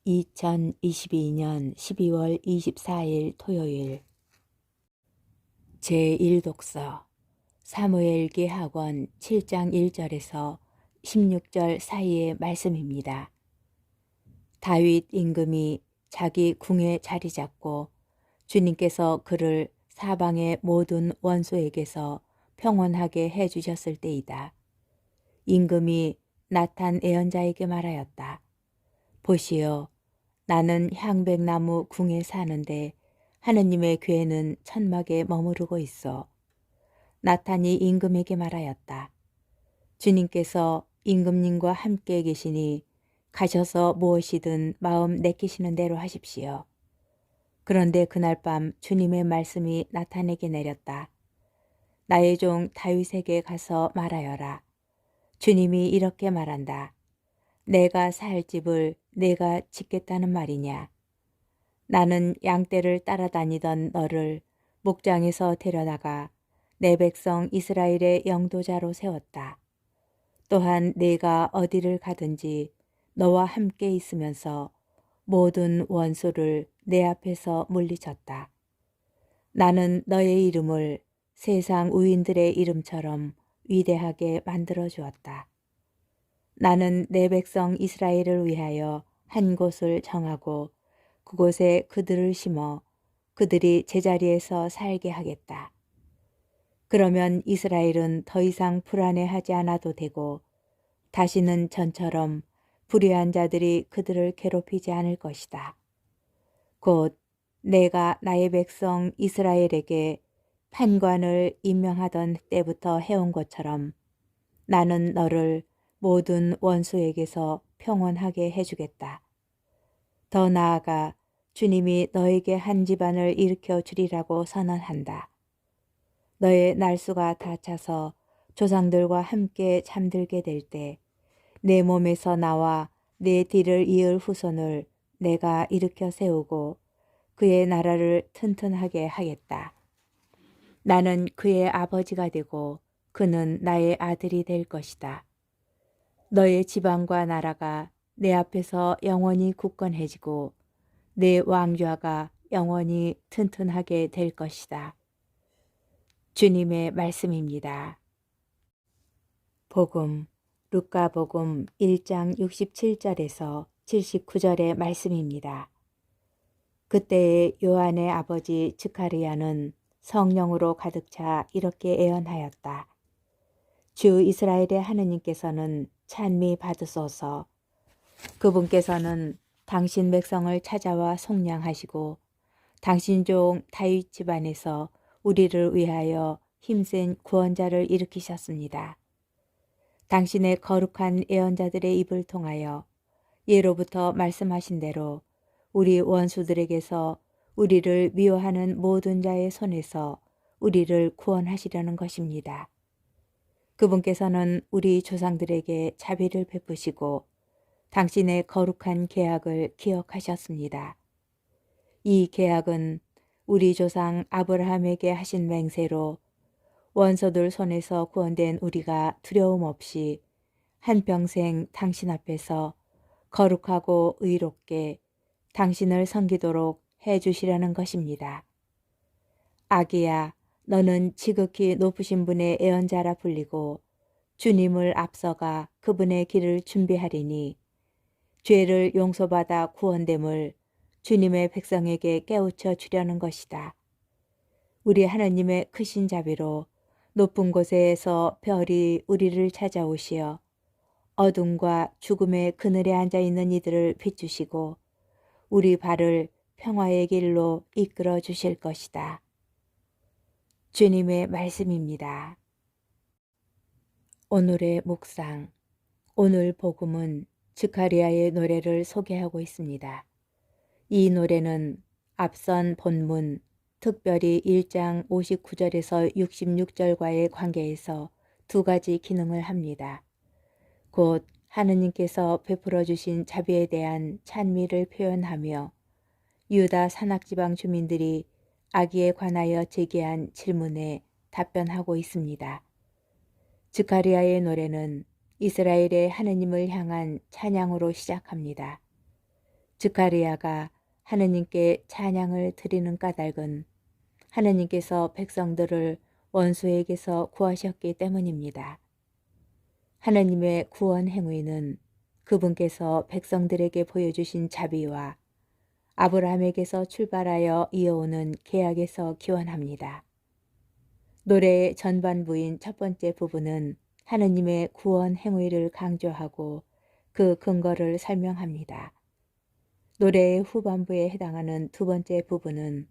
2022년 12월 24일 토요일 제1독서 사무엘기 하권 7장 1절에서 16절 사이의 말씀입니다. 다윗 임금이 자기 궁에 자리 잡고 주님께서 그를 사방의 모든 원수에게서 평온하게 해주셨을 때이다. 임금이 나탄 예언자에게 말하였다. 보시오, 나는 향백나무 궁에 사는데 하느님의 궤는 천막에 머무르고 있어. 나탄이 임금에게 말하였다. 주님께서 임금님과 함께 계시니 가셔서 무엇이든 마음 내키시는 대로 하십시오. 그런데 그날 밤 주님의 말씀이 나탄에게 내렸다. 나의 종 다윗에게 가서 말하여라. 주님이 이렇게 말한다. 내가 살 집을 내가 짓겠다는 말이냐. 나는 양떼를 따라다니던 너를 목장에서 데려다가 내 백성 이스라엘의 영도자로 세웠다. 또한 내가 어디를 가든지 너와 함께 있으면서 모든 원수를 내 앞에서 물리쳤다. 나는 너의 이름을 세상 우인들의 이름처럼 위대하게 만들어 주었다. 나는 내 백성 이스라엘을 위하여 한 곳을 정하고 그곳에 그들을 심어 그들이 제자리에서 살게 하겠다. 그러면 이스라엘은 더 이상 불안해하지 않아도 되고 다시는 전처럼 불의한 자들이 그들을 괴롭히지 않을 것이다. 곧 내가 나의 백성 이스라엘에게 판관을 임명하던 때부터 해온 것처럼 나는 너를 모든 원수에게서 평온하게 해주겠다. 더 나아가 주님이 너에게 한 집안을 일으켜 주리라고 선언한다. 너의 날수가 다 차서 조상들과 함께 잠들게 될 때 내 몸에서 나와 내 뒤를 이을 후손을 내가 일으켜 세우고 그의 나라를 튼튼하게 하겠다. 나는 그의 아버지가 되고 그는 나의 아들이 될 것이다. 너의 지방과 나라가 내 앞에서 영원히 굳건해지고 내 왕좌가 영원히 튼튼하게 될 것이다. 주님의 말씀입니다. 복음 루카복음 1장 67절에서 79절의 말씀입니다. 그때에 요한의 아버지 스가랴는 성령으로 가득 차 이렇게 예언하였다. 주 이스라엘의 하느님께서는 찬미 받으소서. 그분께서는 당신 백성을 찾아와 속량하시고 당신 종 다윗 집안에서 우리를 위하여 힘센 구원자를 일으키셨습니다. 당신의 거룩한 예언자들의 입을 통하여 예로부터 말씀하신 대로 우리 원수들에게서 우리를 미워하는 모든 자의 손에서 우리를 구원하시려는 것입니다. 그분께서는 우리 조상들에게 자비를 베푸시고 당신의 거룩한 계약을 기억하셨습니다. 이 계약은 우리 조상 아브라함에게 하신 맹세로 원수들 손에서 구원된 우리가 두려움 없이 한평생 당신 앞에서 거룩하고 의롭게 당신을 섬기도록 해주시려는 것입니다. 아기야, 너는 지극히 높으신 분의 예언자라 불리고 주님을 앞서가 그분의 길을 준비하리니 죄를 용서받아 구원됨을 주님의 백성에게 깨우쳐 주려는 것이다. 우리 하나님의 크신 자비로 높은 곳에서 별이 우리를 찾아오시어 어둠과 죽음의 그늘에 앉아있는 이들을 비추시고 우리 발을 평화의 길로 이끌어 주실 것이다. 주님의 말씀입니다. 오늘의 묵상. 오늘 복음은 스가랴의 노래를 소개하고 있습니다. 이 노래는 앞선 본문 특별히 1장 59절에서 66절과의 관계에서 두 가지 기능을 합니다. 곧 하느님께서 베풀어 주신 자비에 대한 찬미를 표현하며 유다 산악지방 주민들이 아기에 관하여 제기한 질문에 답변하고 있습니다. 스가랴의 노래는 이스라엘의 하느님을 향한 찬양으로 시작합니다. 스가랴가 하느님께 찬양을 드리는 까닭은 하느님께서 백성들을 원수에게서 구하셨기 때문입니다. 하느님의 구원 행위는 그분께서 백성들에게 보여주신 자비와 아브라함에게서 출발하여 이어오는 계약에서 기원합니다. 노래의 전반부인 첫 번째 부분은 하느님의 구원 행위를 강조하고 그 근거를 설명합니다. 노래의 후반부에 해당하는 두 번째 부분은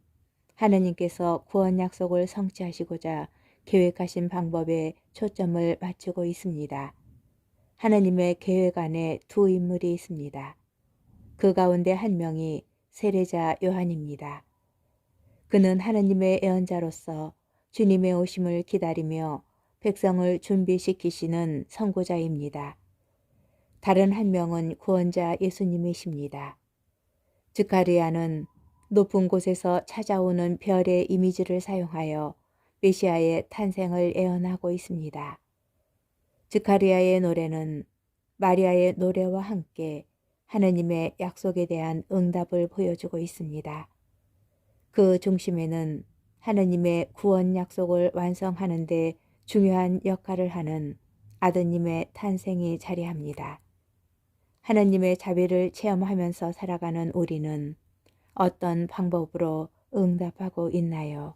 하느님께서 구원 약속을 성취하시고자 계획하신 방법에 초점을 맞추고 있습니다. 하느님의 계획 안에 두 인물이 있습니다. 그 가운데 한 명이 세례자 요한입니다. 그는 하느님의 예언자로서 주님의 오심을 기다리며 백성을 준비시키시는 선구자입니다. 다른 한 명은 구원자 예수님이십니다. 스가랴는 높은 곳에서 찾아오는 별의 이미지를 사용하여 메시아의 탄생을 예언하고 있습니다. 스가랴의 노래는 마리아의 노래와 함께 하느님의 약속에 대한 응답을 보여주고 있습니다. 그 중심에는 하느님의 구원 약속을 완성하는 데 중요한 역할을 하는 아드님의 탄생이 자리합니다. 하느님의 자비를 체험하면서 살아가는 우리는 어떤 방법으로 응답하고 있나요?